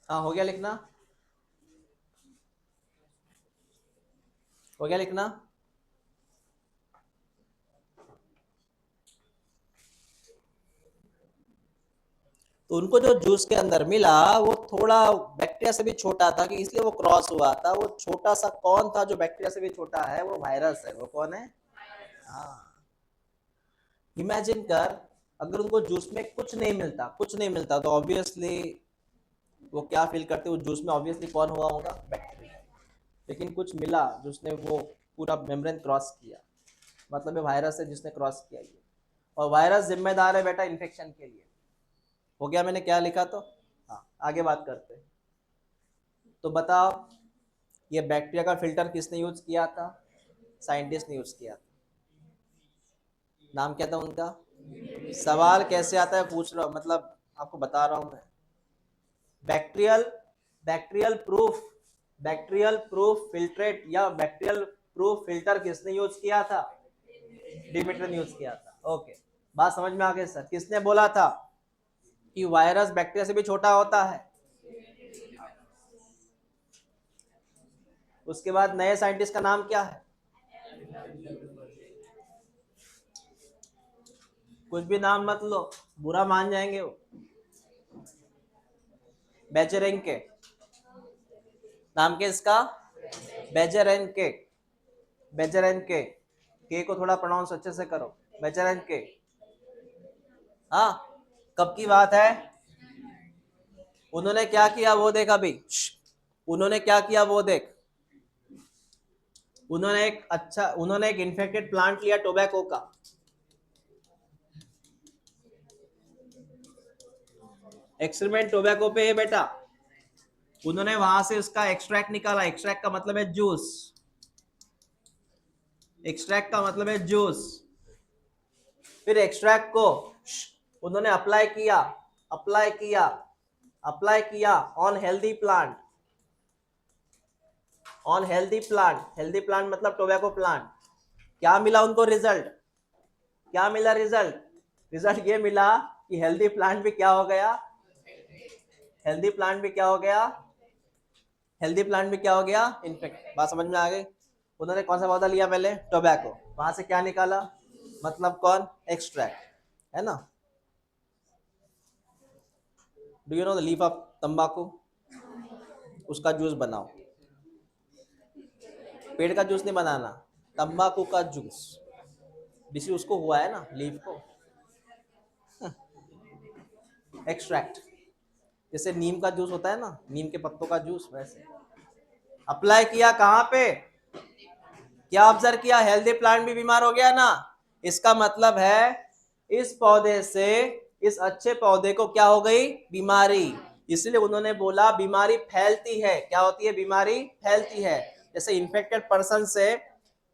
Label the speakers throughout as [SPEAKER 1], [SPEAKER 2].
[SPEAKER 1] हाँ हो गया लिखना, हो गया लिखना। तो उनको जो जूस के अंदर मिला वो थोड़ा बैक्टीरिया से भी छोटा था, कि इसलिए वो क्रॉस हुआ था। वो छोटा सा कौन था जो बैक्टीरिया से भी छोटा है? वो वायरस है। वो कौन है? हाँ। इमेजिन कर, अगर उनको जूस में कुछ नहीं मिलता, कुछ नहीं मिलता, तो ऑब्वियसली वो क्या फील करते? वो जूस में ऑब्वियसली कौन हुआ होगा? बैक्टीरिया। लेकिन कुछ मिला जिसने वो पूरा मेम्ब्रेन क्रॉस किया, मतलब ये वायरस है जिसने क्रॉस किया ये। और वायरस जिम्मेदार है बेटा इन्फेक्शन के लिए। हो गया मैंने क्या लिखा तो? हाँ, आगे बात करते हैं। तो बताओ, ये बैक्टीरिया का फिल्टर किसने यूज किया था? साइंटिस्ट ने यूज किया था। नाम क्या था उनका? सवाल कैसे आता है पूछ रहा हूँ, मतलब आपको बता रहा हूँ मैं। Bacterial bacterial proof bacterial proof filtrate या बैक्टीरियल प्रूफ फिल्टर किसने यूज किया था? डिमिटर ने यूज किया था। ओके, बात समझ में आ गई सर। किसने बोला था कि वायरस बैक्टीरिया से भी छोटा होता है? उसके बाद नए साइंटिस्ट का नाम क्या है? कुछ भी नाम मत लो, बुरा मान जाएंगे वो। बेचेरेंके। नाम क्या इसका? बेचेरेंके। बेचेरेंके। के को थोड़ा प्रोनाउंस अच्छे से करो। बेचेरेंके। हाँ। कब की बात है? उन्होंने क्या किया वो देख अभी। उन्होंने क्या किया वो देख। उन्होंने एक इन्फेक्टेड प्लांट लिया टोबैको का। एक्सपेरिमेंट टोबैको पे है बेटा। उन्होंने वहां से उसका एक्सट्रैक्ट निकाला। एक्सट्रैक्ट का मतलब है जूस। एक्सट्रैक्ट का मतलब है जूस। फिर एक्सट्रैक्ट को उन्होंने अप्लाई किया अप्लाई किया on healthy plant. On healthy plant, healthy plant मतलब टोबैको प्लांट। क्या मिला उनको रिजल्ट? क्या मिला रिजल्ट? रिजल्ट ये मिला कि हेल्दी प्लांट भी क्या हो गया? हेल्दी प्लांट भी क्या हो गया? हेल्दी प्लांट भी क्या हो गया? इनफेक्ट। बात समझ में आ गई? उन्होंने कौन सा पौधा लिया पहले? टोबैको। वहां से क्या निकाला? मतलब कौन? एक्सट्रैक्ट। है ना? Do you know the leaf of तंबाकू? उसका जूस बनाओ। पेड़ का जूस नहीं बनाना, तंबाकू का जूस। डिसी उसको हुआ है ना, लीफ को। एक्सट्रैक्ट। जैसे नीम का जूस होता है ना, नीम के पत्तों का जूस, वैसे। अप्लाई किया कहाँ पे? क्या ऑब्जर्व किया? हेल्दी प्लांट भी बीमार हो गया ना। इसका मतलब है इस पौधे से, इस अच्छे पौधे को क्या हो गई? बीमारी। इसलिए उन्होंने बोला बीमारी फैलती है। क्या होती है? बीमारी फैलती है। जैसे इन्फेक्टेड पर्सन से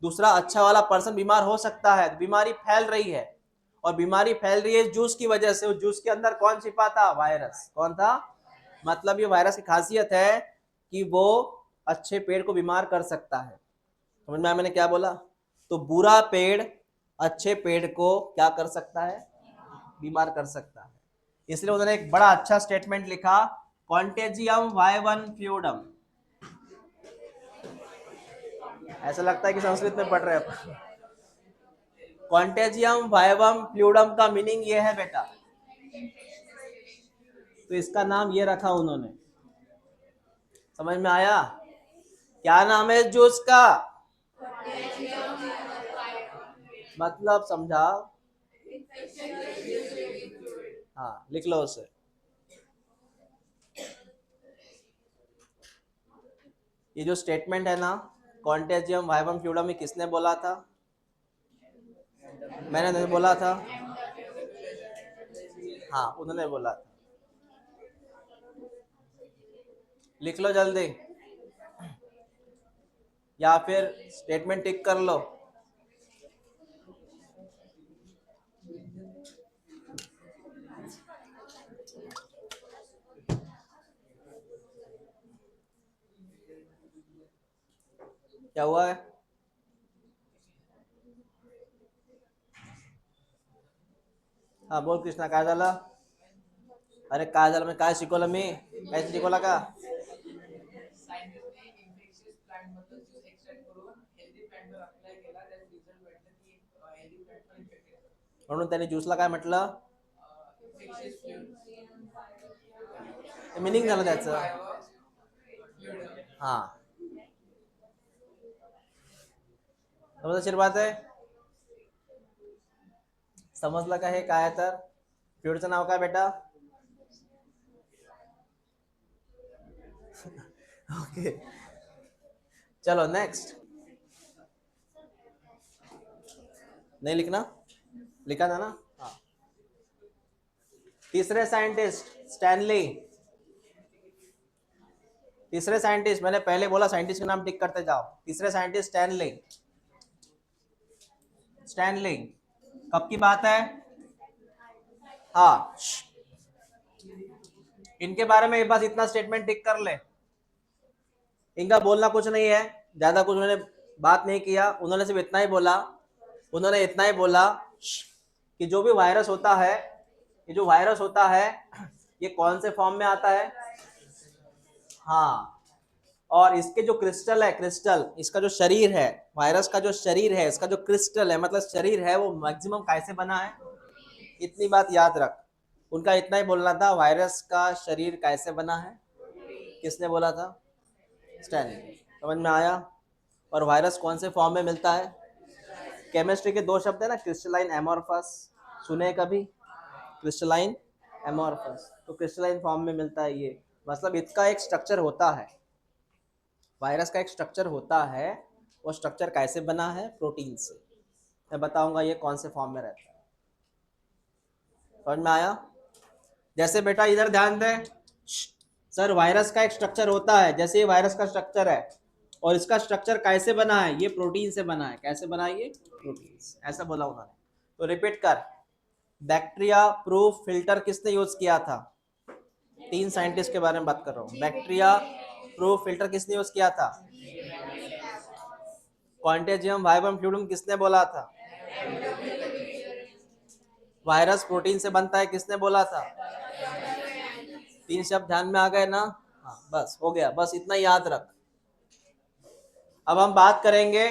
[SPEAKER 1] दूसरा अच्छा वाला पर्सन बीमार हो सकता है, बीमारी फैल रही है। और बीमारी फैल रही है जूस की वजह से। उस जूस के अंदर कौन छिपा था? वायरस। कौन था? मतलब ये वायरस की खासियत है कि वो अच्छे पेड़ को बीमार कर सकता है। समझ में आया मैंने क्या बोला? तो बुरा पेड़ अच्छे पेड़ को क्या कर सकता है? बीमार कर सकता है। इसलिए उन्होंने एक बड़ा अच्छा स्टेटमेंट लिखा, कॉन्टेजियम वाइवन फ्लूइडम। ऐसा लगता है कि संस्कृत में पढ़ रहे हैं। कॉन्टेजियम वाइवम फ्लूइडम का मीनिंग ये है बेटा। तो इसका नाम ये रखा उन्होंने। समझ में आया? क्या नाम है जूस का? मतलब समझा? हाँ, लिख लो उसे। ये जो स्टेटमेंट है ना, कॉन्टेजियम वाइवम फ्लूइडम, में किसने बोला था? मैंने नहीं बोला था। हाँ, उन्होंने बोला था। लिख लो जल्दी, या फिर स्टेटमेंट टिक कर लो। क्या हुआ है? हाँ बोल कृष्णा, काय झाला? अरे काय झालं मी काय शिकवलं मी काय शिकवला का म्हणून त्याने ज्यूसला काय म्हटलं मिनिंग झालं त्याचं हा समजशीर बात आहे समजलं का हे काय आहे तर फ्लुइडचं नाव काय बेटा ओके चलो नेक्स्ट नहीं लिखना लिखा था ना हाँ तीसरे साइंटिस्ट स्टैनली तीसरे साइंटिस्ट मैंने पहले बोला साइंटिस्ट के नाम टिक करते जाओ तीसरे साइंटिस्ट स्टैनली स्टैनली कब की बात है हाँ इनके बारे में बस इतना स्टेटमेंट टिक कर ले इनका बोलना कुछ नहीं है ज्यादा कुछ उन्होंने बात नहीं किया उन्होंने सिर्फ इतना ही बोला उन्होंने इतना ही बोला कि जो भी वायरस होता है ये जो वायरस होता है ये कौन से फॉर्म में आता है हाँ और इसके जो क्रिस्टल है क्रिस्टल इसका जो शरीर है वायरस का जो शरीर है इसका जो क्रिस्टल है मतलब शरीर है वो मैक्सिमम कैसे बना है इतनी बात याद रख उनका इतना ही बोलना था वायरस का शरीर कैसे बना है किसने बोला था स्टैनली समझ में आया और वायरस कौन से फॉर्म में मिलता है केमिस्ट्री के दो शब्द है ना क्रिस्टलाइन एमोर्फस सुने कभी क्रिस्टलाइन एमोर्फस तो क्रिस्टलाइन फॉर्म में मिलता है ये मतलब इसका एक स्ट्रक्चर होता है वायरस का एक स्ट्रक्चर होता है वो स्ट्रक्चर कैसे बना है प्रोटीन से मैं बताऊंगा ये कौन से फॉर्म में रहता है समझ में आया जैसे बेटा इधर ध्यान दें सर वायरस का एक स्ट्रक्चर होता है जैसे ये वायरस का स्ट्रक्चर है और इसका स्ट्रक्चर कैसे बना है ये प्रोटीन से बना है कैसे बना है ये प्रोटीन से ऐसा बोला उन्होंने तो रिपीट कर बैक्टीरिया प्रूफ फिल्टर किसने यूज किया था 3 साइंटिस्ट के बारे में बात कर रहा हूँ बैक्टीरिया प्रूफ फिल्टर किसने यूज किया था क्वांटेजियम वाइबम फ्लूइडम किसने बोला था वायरस प्रोटीन से बनता है किसने बोला था 3 शब्द ध्यान में आ गए ना हाँ बस हो गया बस इतना याद रख अब हम बात करेंगे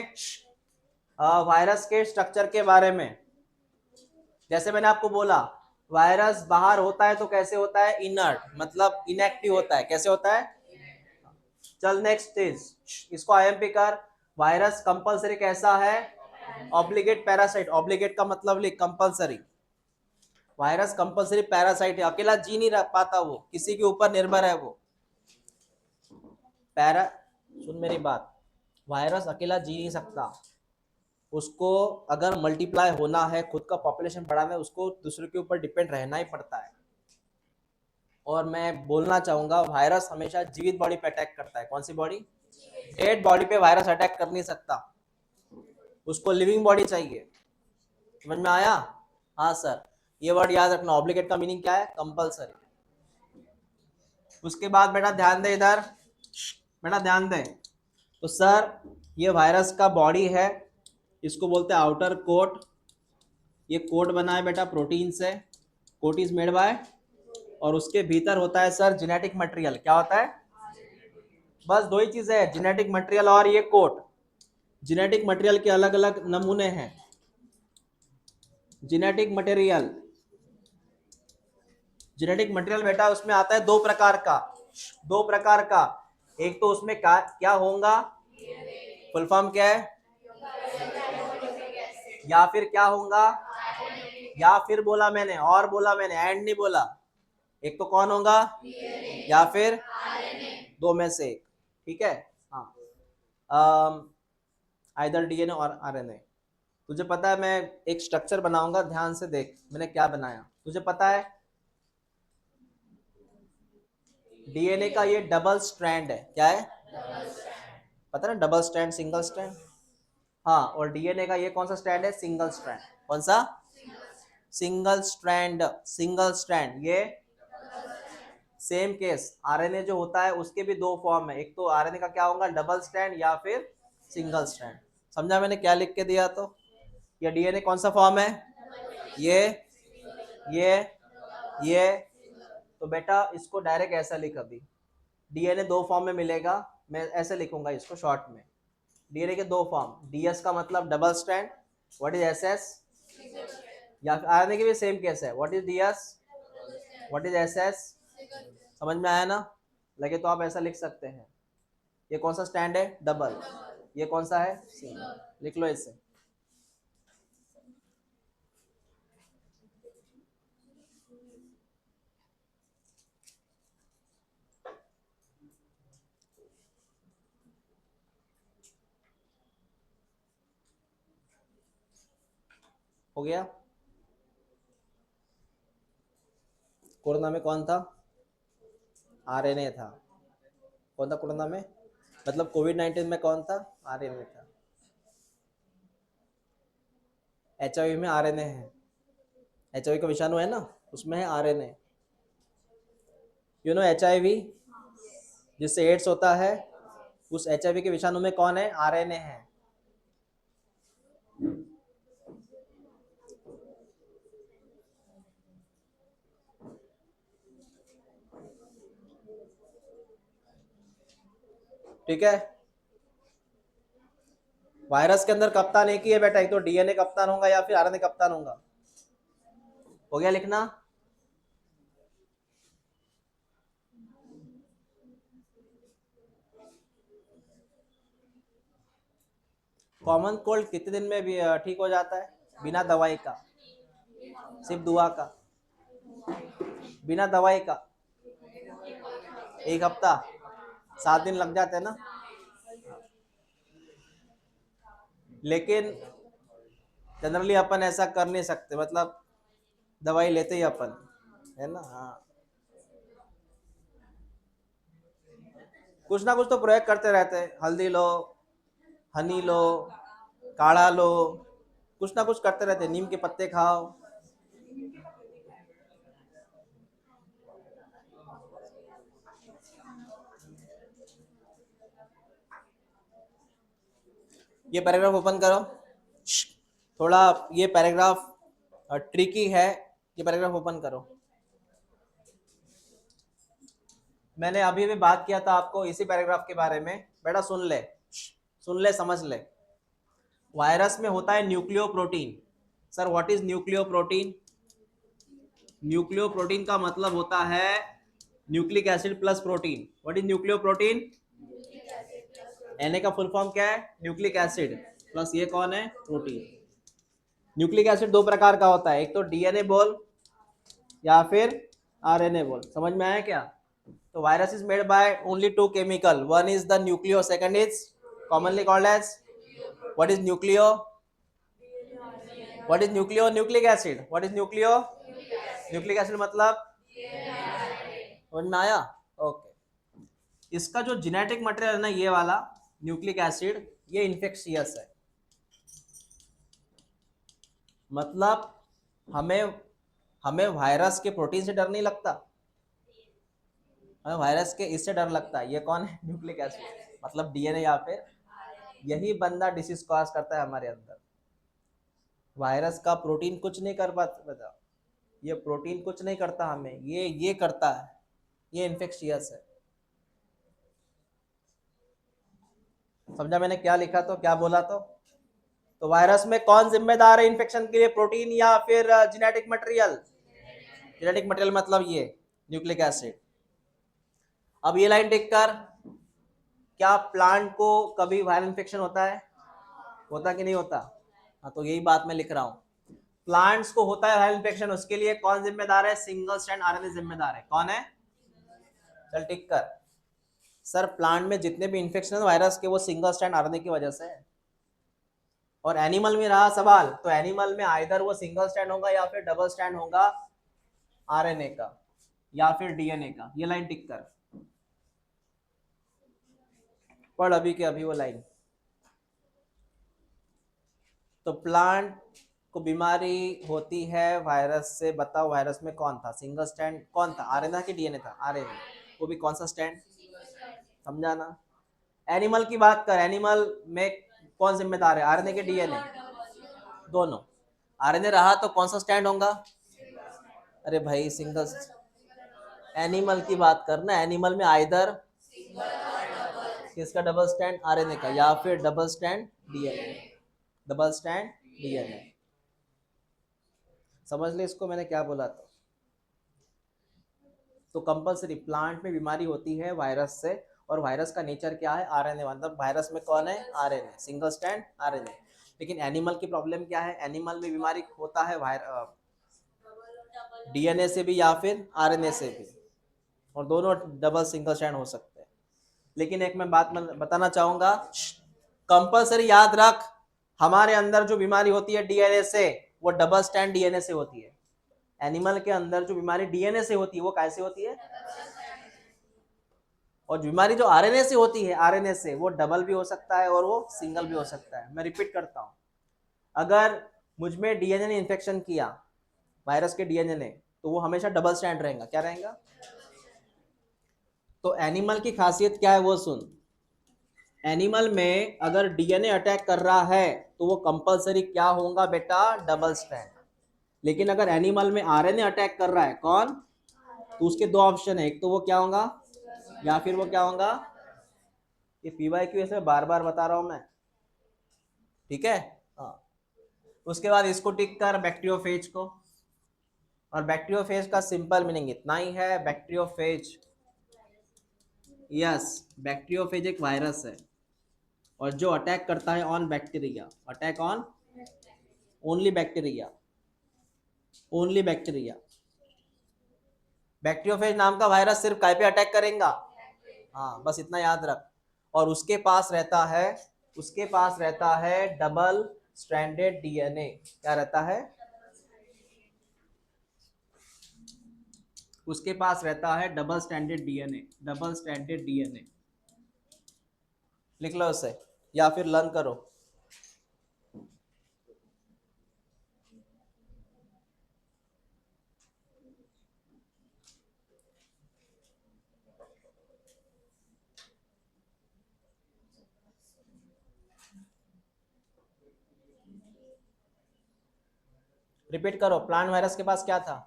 [SPEAKER 1] वायरस के स्ट्रक्चर के बारे में जैसे मैंने आपको बोला वायरस बाहर होता है तो कैसे होता है इनर्ट मतलब इनएक्टिव होता है कैसे होता है चल नेक्स्ट स्टेज इसको आईएमपी कर वायरस कंपलसरी कैसा है ऑब्लिगेट पैरासाइट ऑब्लिगेट का मतलब लिख कंपलसरी वायरस कंपलसरी पैरासाइट है अकेला जी नहीं रह पाता वो किसी के ऊपर निर्भर है वो पैरा सुन मेरी बात वायरस अकेला जी नहीं सकता उसको अगर मल्टीप्लाई होना है खुद का पॉपुलेशन बढ़ाना है उसको दूसरे के ऊपर डिपेंड रहना ही पड़ता है और मैं बोलना चाहूंगा वायरस हमेशा जीवित बॉडी पे अटैक करता है कौन सी बॉडी डेड बॉडी पे वायरस अटैक कर नहीं सकता उसको लिविंग बॉडी चाहिए समझ में आया हाँ सर ये वर्ड याद रखना ऑब्लिगेट का मीनिंग क्या है कंपलसरी उसके बाद बेटा ध्यान दे इधर बेटा ध्यान दे तो सर ये वायरस का बॉडी है इसको बोलते हैं आउटर कोट ये कोट बना है बेटा प्रोटीन से कोट इज मेड बाय और उसके भीतर होता है सर जेनेटिक मटेरियल क्या होता है बस दो ही चीजें है जेनेटिक मटेरियल और ये कोट जेनेटिक मटेरियल के अलग अलग नमूने हैं जेनेटिक मटेरियल बेटा उसमें आता है दो प्रकार का एक तो उसमें क्या होगा फुल फॉर्म क्या है या फिर क्या होगा या फिर बोला मैंने और बोला मैंने एंड नहीं बोला एक तो कौन होगा या फिर दो में से एक ठीक है हाँ आइदर डीएनए और आरएनए तुझे पता है मैं एक स्ट्रक्चर बनाऊंगा ध्यान से देख मैंने क्या बनाया तुझे पता है डीएनए का ये डबल स्ट्रैंड है क्या है पता है डबल स्ट्रैंड सिंगल स्ट्रैंड हाँ और डीएनए का ये कौन सा स्ट्रैंड है सिंगल स्ट्रैंड कौन सा सिंगल स्ट्रैंड ये सेम केस आरएनए जो होता है उसके भी दो फॉर्म है एक तो आरएनए का क्या होगा डबल स्ट्रैंड या फिर सिंगल स्ट्रैंड समझा मैंने क्या लिख के दिया तो ये डीएनए कौन सा फॉर्म है ये तो बेटा इसको डायरेक्ट ऐसा लिख अभी, डीएनए दो फॉर्म में मिलेगा, मैं ऐसे लिखूंगा इसको शॉर्ट में, डीएनए के दो फॉर्म, डीएस का मतलब double strand, what is SS, या आरएनए के भी सेम केस है, what is DS, what is SS, समझ में आया ना? लगे तो आप ऐसा लिख सकते हैं, ये कौन सा स्टैंड है, डबल, ये कौन सा है, सिंगल, लिख लो इससे। हो गया? कोरोना में कौन था, आरएनए था, कौन था कोरोना में, मतलब कोविड 19 में कौन था, आरएनए था। एचआईवी में आरएनए है, एचआईवी का विषाणु है ना, उसमें है आरएनए। यू नो एचआईवी जिससे एड्स होता है, उस एचआईवी के विषाणु में कौन है, आरएनए है। ठीक है, वायरस के अंदर कप्तान एक ही है बेटा, एक तो डीएनए कप्तान होगा या फिर आरएनए कप्तान होगा। हो गया लिखना? कॉमन कोल्ड कितने दिन में भी ठीक हो जाता है, बिना दवाई का, सिर्फ दुआ का, बिना दवाई का, एक हफ्ता, 7 दिन लग जाते हैं ना, लेकिन जनरली अपन ऐसा कर नहीं सकते, मतलब दवाई लेते ही अपन, है ना? हाँ, कुछ ना कुछ तो प्रयोग करते रहते हैं, हल्दी लो, हनी लो, काढ़ा लो, कुछ ना कुछ करते रहते हैं, नीम के पत्ते खाओ। ये पैराग्राफ ओपन करो, थोड़ा ये पैराग्राफ ट्रिकी है, ये पैराग्राफ ओपन करो। मैंने अभी भी बात किया था आपको इसी पैराग्राफ के बारे में, बेटा सुन ले, सुन ले, समझ ले। वायरस में होता है nucleoprotein. Sir what is nucleoprotein? Nucleoprotein का मतलब होता है nucleic acid plus protein. What is nucleoprotein? N का फुल फॉर्म क्या है, न्यूक्लिक एसिड, प्लस ये कौन है, प्रोटीन। न्यूक्लिक एसिड दो प्रकार का होता है, एक तो डीएनए बोल या फिर आरएनए बोल, समझ में आया क्या? तो virus is made by only two chemical, one is the nucleo, second is commonly called as, what is nucleo, what is nucleo, nucleic acid, what is nucleo, nucleic acid मतलब, समझ में आया? ओके, इसका जो जेनेटिक मटेरियल है ना, ये वाला न्यूक्लिक एसिड, ये इन्फेक्शियस है, मतलब हमें हमें वायरस के प्रोटीन से डर नहीं लगता, हमें वायरस के इससे डर लगता है, ये कौन है, न्यूक्लिक एसिड, मतलब डीएनए, या फिर यही बंदा डिसीज कॉज करता है हमारे अंदर। वायरस का प्रोटीन कुछ नहीं कर पाता, ये प्रोटीन कुछ नहीं करता हमें, ये करता है, ये इन्फेक्शियस है। समझा मैंने क्या लिखा, तो क्या बोला? तो वायरस में कौन जिम्मेदार है इन्फेक्शन के लिए, प्रोटीन या फिर जेनेटिक मटेरियल? जेनेटिक मटेरियल मतलब ये न्यूक्लिक एसिड। अब ये लाइन टिक कर, क्या प्लांट को कभी वायरल इन्फेक्शन होता है, होता कि नहीं होता? हाँ, तो यही बात मैं लिख रहा हूँ, प्लांट्स को होता है वायरल इन्फेक्शन, उसके लिए कौन जिम्मेदार है, सिंगल स्ट्रैंड आरएनए जिम्मेदार है, कौन है? चल टिक कर। सर प्लांट में जितने भी इन्फेक्शन है वायरस के, वो सिंगल स्ट्रैंड आरएनए की वजह से है। और एनिमल में रहा सवाल, तो एनिमल में आइदर वो सिंगल स्ट्रैंड होगा या फिर डबल स्ट्रैंड होगा आरएनए का या फिर डीएनए का। ये लाइन टिक कर, पढ़ अभी के अभी वो लाइन। तो प्लांट को बीमारी होती है वायरस से, बताओ वायरस में कौन था, सिंगल स्ट्रैंड कौन था, आरएनए की डीएनए था, आरएनए, वो भी कौन सा स्ट्रैंड, समझा ना? एनिमल की बात कर, एनिमल में कौन जिम्मेदार है, आरएनए के डीएनए, दोनों। आरएनए रहा तो कौन सा स्टैंड होगा, अरे भाई सिंगल, एनिमल की बात करना, एनिमल में आइदर किसका डबल स्टैंड, आरएनए का, या फिर double stand DNA, double stand DNA. समझ ले इसको मैंने क्या बोला था। तो कंपलसरी प्लांट में बीमारी होती है वायरस से, और वायरस का नेचर क्या है, आरएनए, मतलब वायरस में कौन है, आरएनए, सिंगल स्टैंड आरएनए। लेकिन एनिमल की प्रॉब्लम क्या है, एनिमल में बीमारी होता है डीएनए से भी या फिर आरएनए से भी, और दोनों डबल सिंगल स्टैंड हो सकते हैं। लेकिन एक मैं बात बताना चाहूंगा, कंपलसरी याद रख, हमारे अंदर जो बीमारी होती है डीएनए से, वो डबल स्टैंड डीएनए से होती है। एनिमल के अंदर जो बीमारी डीएनए से होती है वो कैसे होती है, और बीमारी जो आरएनए से होती है, आरएनए से, वो डबल भी हो सकता है और वो सिंगल भी हो सकता है। मैं रिपीट करता हूं, अगर मुझ में डीएनए ने इन्फेक्शन किया, वायरस के डीएनए ने, तो वो हमेशा डबल स्टैंड रहेगा। क्या रहेगा? तो एनिमल की खासियत क्या है वो सुन, एनिमल में अगर डीएनए अटैक कर रहा है तो वो कंपलसरी क्या होगा बेटा, डबल स्टैंड। लेकिन अगर एनिमल में आरएनए अटैक कर रहा है, कौन, तो उसके दो ऑप्शन है, एक तो वो क्या होगा या फिर वो क्या होगा। ये पीवाई क्यू ऐसे बार बार बता रहा हूं मैं, ठीक है। हाँ, उसके बाद इसको टिक कर बैक्टीरियोफेज को, और बैक्टीरियोफेज का सिंपल मीनिंग इतना ही है, बैक्टीरियोफेज, यस, बैक्टीरियोफेज एक वायरस है और जो अटैक करता है on bacteria, attack on only bacteria, only bacteria. Bacteriophage नाम का वायरस सिर्फ काय पे अटैक करेगा, हाँ बस इतना याद रख। और उसके पास रहता है, उसके पास रहता है डबल स्ट्रैंडेड डीएनए। क्या रहता है? उसके पास रहता है double standard DNA, double standard DNA. लिख लो उसे या फिर लर्न करो। रिपीट करो, प्लांट वायरस के पास क्या था,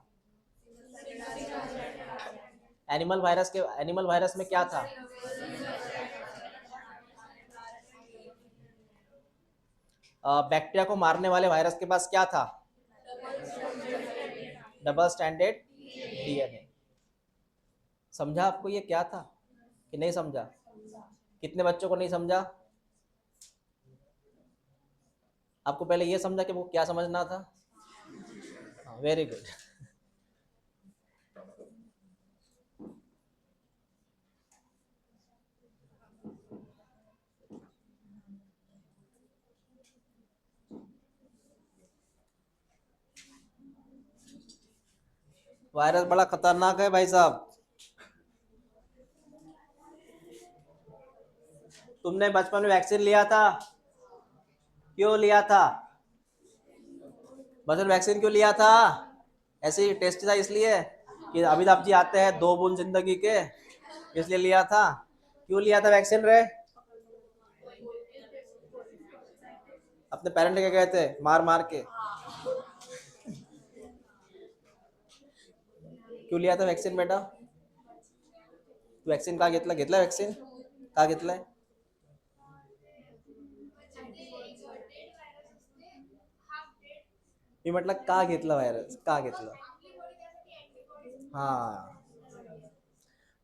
[SPEAKER 1] एनिमल वायरस के, एनिमल वायरस में क्या था, बैक्टीरिया को मारने वाले वायरस के पास क्या था, डबल स्टैंडर्ड डीएनए। समझा आपको ये क्या था कि नहीं समझा? कितने बच्चों को नहीं समझा? आपको पहले ये समझा कि वो क्या समझना था? Very good. वायरस बड़ा खतरनाक है भाई साहब। तुमने बचपन में वैक्सीन लिया था? क्यों लिया था? बचपन वैक्सीन क्यों लिया था? ऐसे ही टेस्ट था इसलिए कि अमिताभ जी आते हैं 2 बूंद जिंदगी के, इसलिए लिया था? क्यों लिया था वैक्सीन रे? अपने पेरेंट के गए थे मार मार के? क्यों लिया था वैक्सीन बेटा? तू वॅक्सिन का घेतला, घेतला वॅक्सिन का घेतलाय? मी म्हटलं का घेतला व्हायरस, का घेतला? हाँ,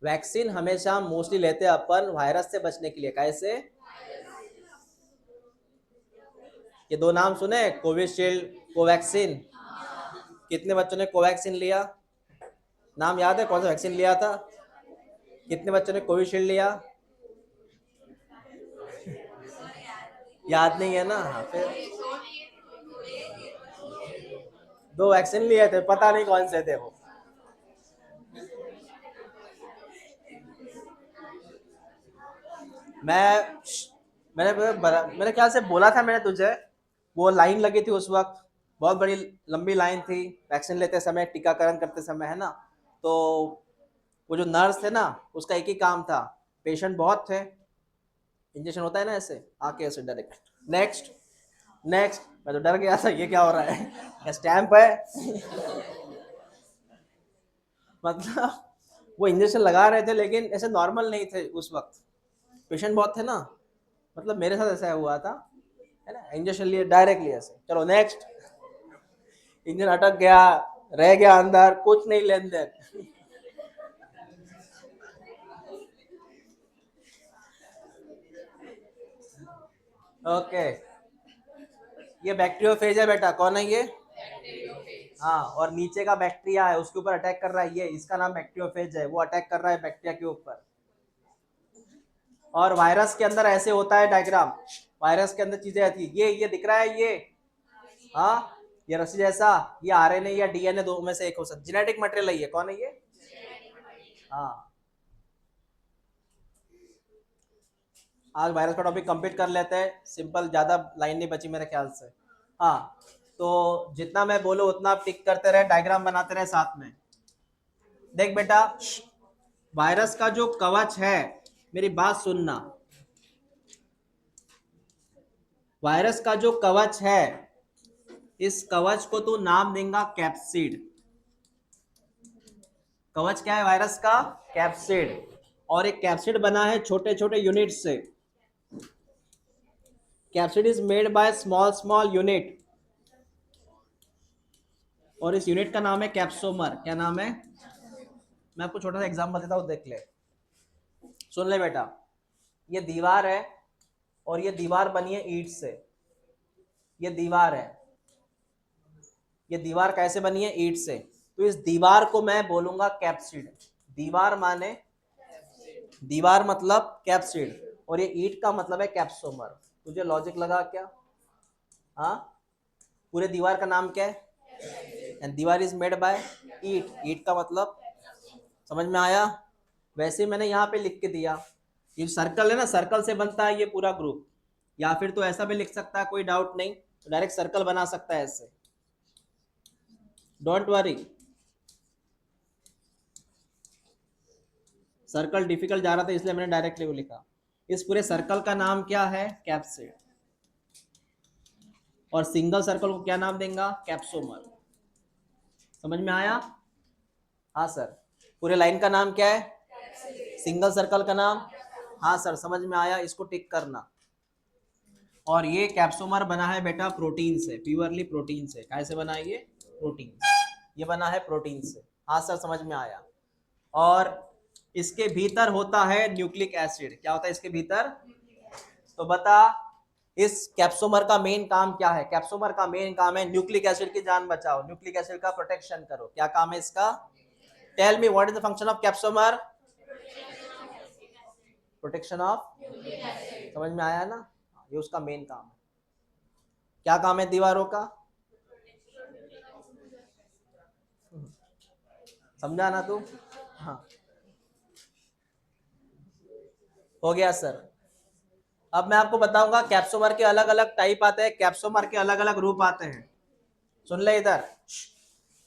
[SPEAKER 1] वैक्सीन हमेशा मोस्टली लेते हैं अपन वायरस से बचने के लिए। कैसे? ये दो नाम सुने, कोविशील्ड, कोवैक्सीन। कितने बच्चों ने कोवैक्सीन लिया? नाम याद है कौन सा वैक्सीन लिया था? कितने बच्चों ने कोविशील्ड लिया? याद नहीं है ना? हाँ, फिर 2 वैक्सीन लिए थे, पता नहीं कौन से थे वो। मैं मेरे ख्याल से बोला था मैंने तुझे, वो लाइन लगी थी उस वक्त, बहुत बड़ी लंबी लाइन थी वैक्सीन लेते समय, टीकाकरण करते समय, है ना। तो वो जो नर्स थे ना, उसका एक ही काम था, पेशेंट बहुत थे, इंजेक्शन होता है ना ऐसे आके ऐसे डायरेक्ट, नेक्स्ट नेक्स्ट। मैं तो डर गया था ये क्या हो रहा है, स्टैंप है। मतलब वो इंजेक्शन लगा रहे थे लेकिन ऐसे नॉर्मल नहीं थे उस वक्त, पेशेंट बहुत थे ना, मतलब मेरे साथ ऐसा हुआ था, है ना, इंजेक्शन लिए डायरेक्टली ऐसे, चलो नेक्स्ट, इंजन अटक गया, रह गया अंदर, कुछ नहीं लेन देन। ओके, ये बैक्टीरियोफेज है बेटा, कौन है ये? हाँ, और नीचे का बैक्टीरिया है उसके ऊपर अटैक कर रहा है, ये इसका नाम बैक्टीरियोफेज है, वो अटैक कर रहा है बैक्टीरिया के ऊपर। और वायरस के अंदर ऐसे होता है डायग्राम, वायरस के अंदर चीजें आती है, ये दिख रहा है ये, हाँ, ये रस्सी जैसा, ये आरएनए या डीएनए दो में से एक हो सकता, जेनेटिक मटेरियल है ये, कौन है ये? हाँ, आज वायरस का टॉपिक कंप्लीट कर लेते हैं, सिंपल, ज्यादा लाइन नहीं बची मेरे ख्याल से। हाँ, तो जितना मैं बोलूं उतना आप टिक करते रहे, डायग्राम बनाते रहे साथ में। देख बेटा, वायरस का जो कवच है, मेरी बात सुनना, वायरस का जो कवच है, इस कवच को तू नाम देगा कैप्सिड। कवच क्या है वायरस का? कैप्सिड। और एक कैप्सिड बना है छोटे छोटे यूनिट से, capsid is made by small small unit, और इस यूनिट का नाम है कैप्सोमर। क्या नाम है? मैं आपको छोटा सा एग्जांपल देता हूँ, देख ले, सुन ले बेटा, ये दीवार है और ये दीवार बनी है ईंट से, ये दीवार है, ये दीवार कैसे बनी है? ईंट से। तो इस दीवार को मैं बोलूंगा कैप्सिड। दीवार माने, दीवार मतलब कैप्सिड, और ये ईंट का मतलब है कैप्सोमर। तुझे लॉजिक लगा क्या? हाँ, पूरे दीवार का नाम क्या है? एंड दीवार इज मेड बाय ईंट, ईंट का मतलब समझ में आया? वैसे मैंने यहाँ पे लिख के दिया, ये सर्कल है ना, सर्कल से बनता है ये पूरा ग्रुप, या फिर तो ऐसा भी लिख सकता है, कोई डाउट नहीं, तो डायरेक्ट सर्कल बना सकता है ऐसे, डोंट वरी। सर्कल डिफिकल्ट जा रहा था इसलिए मैंने डायरेक्टली वो लिखा। इस पूरे सर्कल का नाम क्या है? कैप्सिड। और सिंगल सर्कल को क्या नाम देंगे? कैप्सोमर। समझ में आया? हाँ सर। पूरे लाइन का नाम क्या है? सिंगल सर्कल का नाम? हाँ सर, समझ में आया, इसको टिक करना। और ये कैप्सोमर बना है बेटा प्रोटीन से, प्योरली प्रोटीन से। कैसे बना है ये? प्रोटीन, ये बना है प्रोटीन से। हाँ सर, समझ में आया। और इसके भीतर होता है न्यूक्लिक एसिड। क्या होता है इसके भीतर? तो बता, इस कैप्सोमर का मेन काम क्या है? कैप्सोमर का मेन काम है न्यूक्लिक एसिड की जान बचाओ, न्यूक्लिक एसिड का प्रोटेक्शन करो। क्या काम है इसका? Tell me what is the function of capsomere? Protection of, समझ में आया ना? ये उसका मेन काम है। क्या काम है दीवारों का? समझा ना तू? हाँ, हो गया सर। अब मैं आपको बताऊंगा कैप्सोमर के अलग अलग टाइप आते हैं, कैप्सोमर के अलग अलग रूप आते हैं। सुन ले इधर,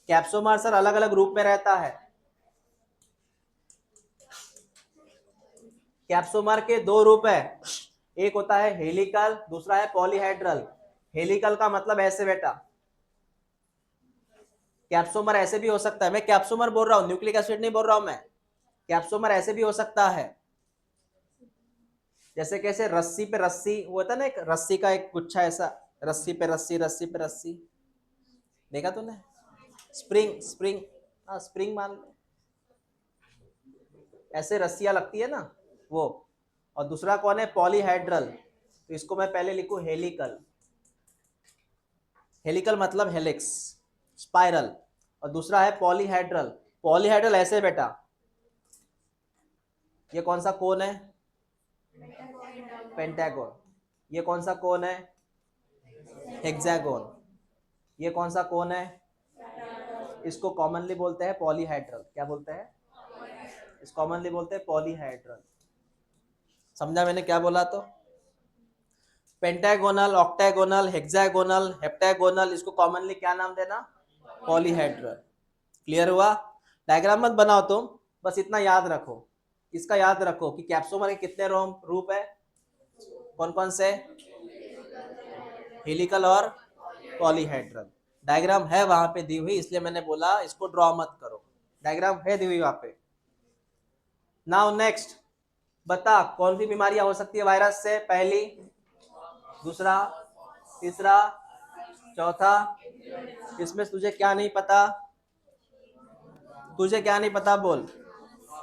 [SPEAKER 1] कैप्सोमर सर अलग अलग रूप में रहता है। कैप्सोमर के दो रूप है, एक होता है हेलिकल, दूसरा है पॉलीहेड्रल। हेलिकल का मतलब ऐसे बेटा, कैप्सोमर ऐसे भी हो सकता है, मैं कैप्सोमर बोल रहा हूँ, न्यूक्लिक एसिड नहीं बोल रहा हूं मैं। कैप्सोमर ऐसे भी हो सकता है, जैसे कैसे रस्सी पे रस्सी, वो होता है ना, एक रस्सी का एक गुच्छा ऐसा, रस्सी पे रस्सी, रस्सी पे रस्सी, देखा तूने? स्प्रिंग, स्प्रिंग, हाँ स्प्रिंग मान लो, ऐसे रस्सियां लगती है ना वो। और दूसरा कौन है? पॉलीहेड्रल। तो इसको मैं पहले लिखूं हेलिकल, हेलिकल मतलब हेलिक्स, स्पाइरल। और दूसरा है पॉलीहेड्रल। पॉलीहेड्रल ऐसे बेटा, ये कौन सा कोन है? पेंटागोन। ये कौन सा कोन है? हेक्सागोन। ये कौन सा कोन है? इसको कॉमनली बोलते हैं पॉलीहेड्रल। क्या बोलते हैं? इस कॉमनली बोलते हैं पॉलीहेड्रल। समझा मैंने क्या बोला? तो पेंटागोनल, ऑक्टागोनल, हेक्सागोनल, हेप्टागोनल, इसको कॉमनली क्या नाम देना? पॉलीहेड्रल। क्लियर हुआ? डायग्राम मत बनाओ तुम, बस इतना याद रखो, इसका याद रखो कि कैप्सोमर के कितने रूप है, कौन कौन से? हेलिकल और पॉलीहेड्रल। डायग्राम है वहां पे दी हुई, इसलिए मैंने बोला इसको ड्रॉ मत करो, डायग्राम है दी हुई वहां पे। नाउ नेक्स्ट, बता कौन सी बीमारियां हो सकती है वायरस से? पहली, दूसरा, तीसरा, चौथा। इसमें तुझे क्या नहीं पता? तुझे क्या नहीं पता बोल?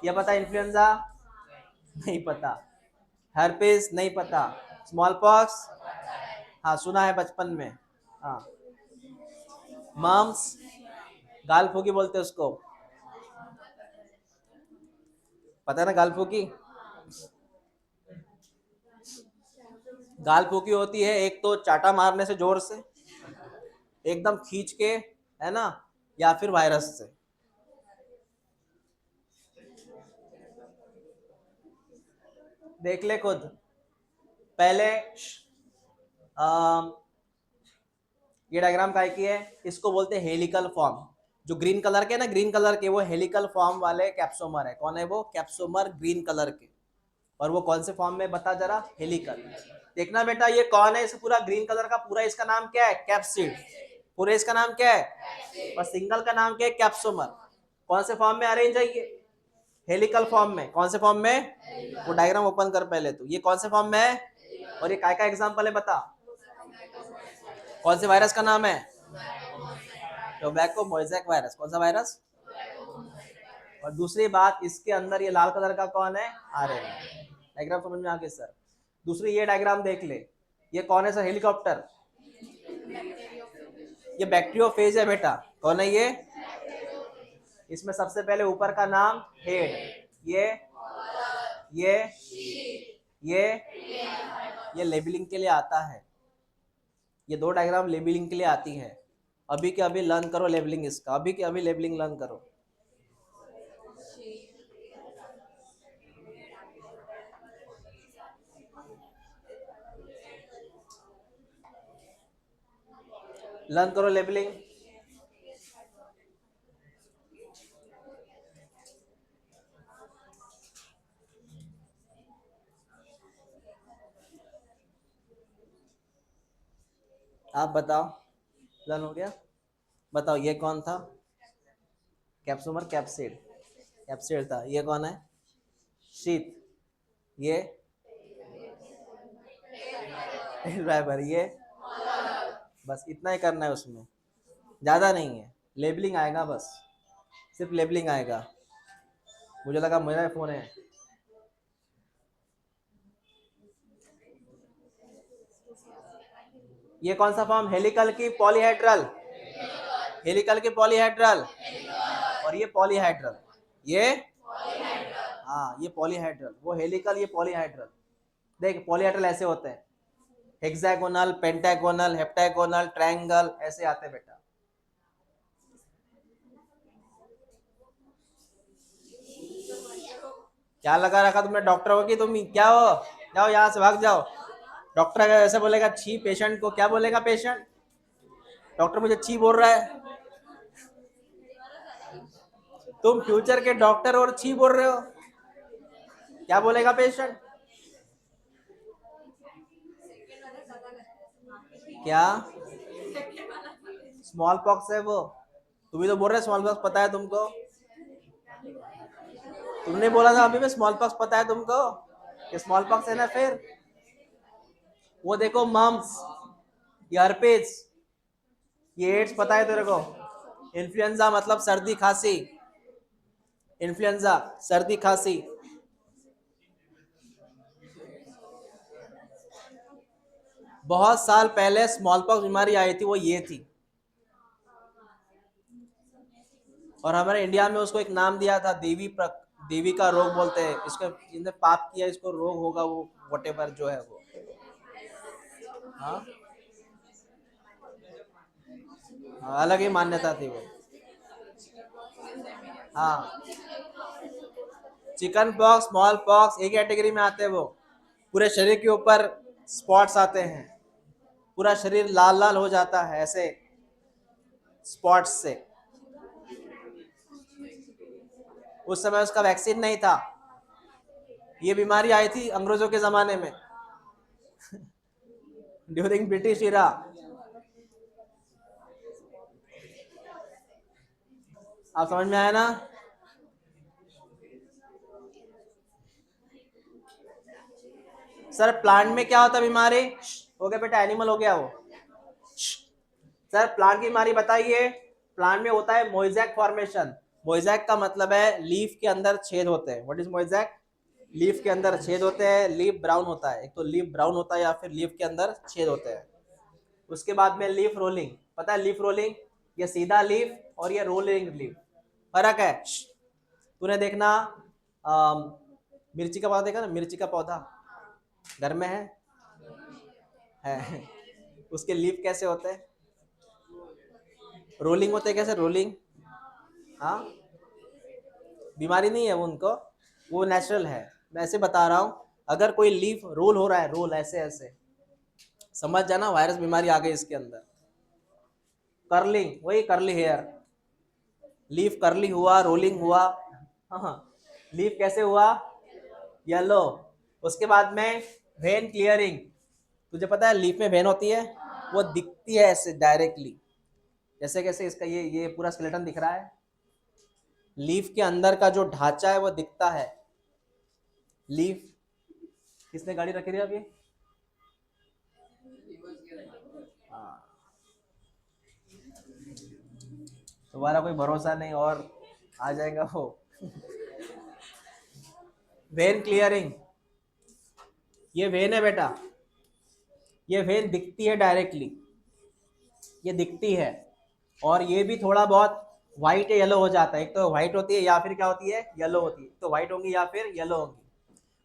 [SPEAKER 1] ये पता इन्फ्लुएंजा? नहीं पता। हर्पिस नहीं पता। स्मॉल पॉक्स हाँ सुना है बचपन में। हाँ। मम्स, गाल फूकी बोलते हैं उसको, पता है ना गाल फूकी? गाल फूकी होती है एक तो चाटा मारने से जोर से, एकदम खींच के, है ना, या फिर वायरस से। देख ले खुद। पहले अम, ये डायग्राम काय की है? इसको बोलते हैं हेलिकल फॉर्म। जो ग्रीन कलर के ना, ग्रीन कलर के, वो हेलिकल फॉर्म वाले कैप्सोमर है। कौन है वो? कैप्सोमर ग्रीन कलर के। और वो कौन से फॉर्म में बता जरा? हेलिकल। देखना बेटा ये कौन है, इस पूरा ग्रीन कलर का पूरा इसका नाम क्या है? कैप्सिड। पूरे इसका नाम क्या है? और सिंगल का नाम क्या है? कैप्सोमर। कौन से फॉर्म में अरेंज है ये? हेलिकल फॉर्म में। कौन से फॉर्म में? वो डायग्राम ओपन कर पहले तो, ये कौन से फॉर्म में है? और ये काय का एग्जांपल है बता? कौन से वायरस का नाम है? Tobacco mosaic virus. कौन सा वायरस? और दूसरी बात, इसके अंदर ये लाल कलर का कौन है? आरएनए। डायग्राम समझ में आ गया सर? दूसरी ये डायग्राम देख ले, ये कौन है सर? हेलीकॉप्टर। ये बैक्टीरियोफेज है बेटा। कौन है ये? इसमें सबसे पहले ऊपर का नाम हेड, ये ये ये लेबलिंग के लिए आता है। ये दो डायग्राम लेबलिंग के लिए आती है। अभी के अभी लर्न करो लेबलिंग इसका, अभी के अभी लेबलिंग लर्न करो। लर्न करो लेबलिंग। आप बताओ, लर्न हो गया? बताओ ये कौन था? कैप्सोमर कैप्सिड। कैप्सिड था। ये कौन है? शीत। ये ड्राइवर। ये बस इतना ही करना है उसमें, ज्यादा नहीं है। लेबलिंग आएगा बस, सिर्फ लेबलिंग आएगा। मुझे लगा मेरा फोन है। ये कौन सा फॉर्म? हेलिकल की पॉलीहेड्रल। हेलिकल के पॉलीहेड्रल। और ये पॉलीहेड्रल। ये हाँ ये पॉलीहेड्रल, वो हेलिकल, ये पॉलीहेड्रल। देख पॉलीहेड्रल ऐसे होते हैं, हेक्सागोनल, पेंटागोनल, हेप्टागोनल, ट्रायंगल, ऐसे आते हैं बेटा। क्या लगा रखा तुमने डॉक्टर हो कि तुम क्या हो? जाओ यहाँ से, भाग जाओ। डॉक्टर अगर ऐसे बोलेगा छी पेशेंट को, क्या बोलेगा पेशेंट? डॉक्टर मुझे छी बोल रहा है। तुम फ्यूचर के डॉक्टर और छी बोल रहे हो, क्या बोलेगा पेशेंट? क्या? स्मॉल पॉक्स है वो। तुम ही तो बोल रहे स्मॉल पॉक्स पता है तुमको। तुमने बोला था अभी में स्मॉल पॉक्स पता है तुमको, ये स्मॉल पॉक्स है ना फिर। वो देखो मम्स, ये हर्पिस, ये एड्स पता है तेरे को। इन्फ्लुएंजा मतलब सर्दी खांसी। इन्फ्लुएंजा सर्दी खांसी। बहुत साल पहले स्मॉल पॉक्स बीमारी आई थी, वो ये थी। और हमारे इंडिया में उसको एक नाम दिया था, देवी का रोग बोलते हैं इसको। जिसने पाप किया इसको रोग होगा, वो वटेवर जो है वो। हाँ, हाँ, अलग ही मान्यता थी वो। हाँ, चिकन पॉक्स, स्मॉल पॉक्स एक कैटेगरी में आते हैं वो। पूरे शरीर के ऊपर स्पॉट्स आते हैं, पूरा शरीर लाल लाल हो जाता है ऐसे स्पॉट्स से। उस समय उसका वैक्सीन नहीं था। ये बीमारी आई थी अंग्रेजों के जमाने में, ड्यूरिंग ब्रिटिश इरा। आप समझ में आया ना? सर प्लांट में क्या होता है बीमारी? हो गया बेटा, एनिमल हो गया वो। सर प्लांट की बीमारी बताइए। प्लांट में होता है मोज़ेक फॉर्मेशन। मोज़ेक का मतलब है लीफ के अंदर छेद होते हैं। What is mosaic? लीफ के अंदर छेद होते हैं, लीफ ब्राउन होता है। एक तो लीफ ब्राउन होता है या फिर लीफ के अंदर छेद होते हैं। उसके बाद में लीफ रोलिंग, पता है लीफ रोलिंग? ये सीधा लीफ और ये रोलिंग लीफ, फर्क है। तूने देखना मिर्ची का पौधा देखा ना, मिर्ची का पौधा घर में है उसके लीफ कैसे होते हैं? रोलिंग होते हैं। कैसे रोलिंग? हाँ, बीमारी नहीं है वो उनको, वो नेचुरल है। मैं ऐसे बता रहा हूँ, अगर कोई लीफ रोल हो रहा है, रोल ऐसे ऐसे, समझ जाना वायरस बीमारी आ गई इसके अंदर। कर्लिंग, वही कर्ली हेयर, लीफ कर्ली हुआ, रोलिंग हुआ। हाँ, लीफ कैसे हुआ? येलो। उसके बाद में वेन क्लियरिंग। तुझे पता है लीफ में वेन होती है, वो दिखती है ऐसे डायरेक्टली, जैसे कैसे इसका ये पूरा स्केलेटन दिख रहा है। लीफ के अंदर का जो ढांचा है वो दिखता है। लीफ, किसने गाड़ी रखी थी अभी? हाँ, तुम्हारा कोई भरोसा नहीं और आ जाएगा वो। वेन क्लियरिंग, ये वेन है बेटा, ये वेन दिखती है डायरेक्टली, ये दिखती है। और ये भी थोड़ा बहुत व्हाइट या येलो हो जाता है। एक तो व्हाइट होती है या फिर क्या होती है, येलो होती है। तो व्हाइट होंगी या फिर येलो होंगी।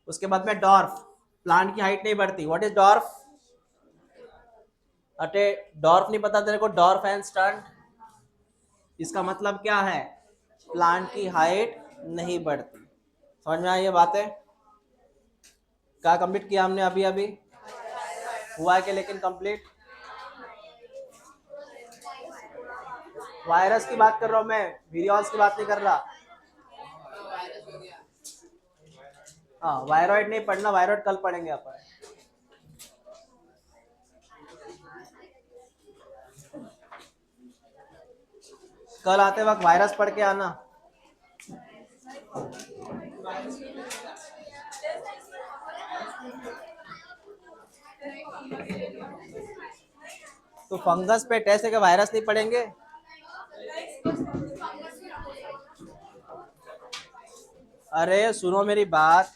[SPEAKER 1] उसके बाद में डॉर्फ, प्लांट की हाइट नहीं बढ़ती। What is dwarf? अटे डॉर्फ नहीं पता तेरे को? डॉर्फ एंड स्टंट, इसका मतलब क्या है? प्लांट की हाइट नहीं बढ़ती। समझ में आई ये बातें? क्या कंप्लीट किया हमने अभी अभी? हुआ है कि लेकिन कंप्लीट? वायरस की बात कर रहा हूं मैं, वीरियॉन्स की बात नहीं कर रहा। हाँ, वायरॉइड नहीं पढ़ना, वायरॉइड कल पढ़ेंगे अपन। कल आते वक्त वायरस पढ़ के आना। तो फंगस पे टेस्ट है कि वायरस नहीं पढ़ेंगे? अरे सुनो मेरी बात,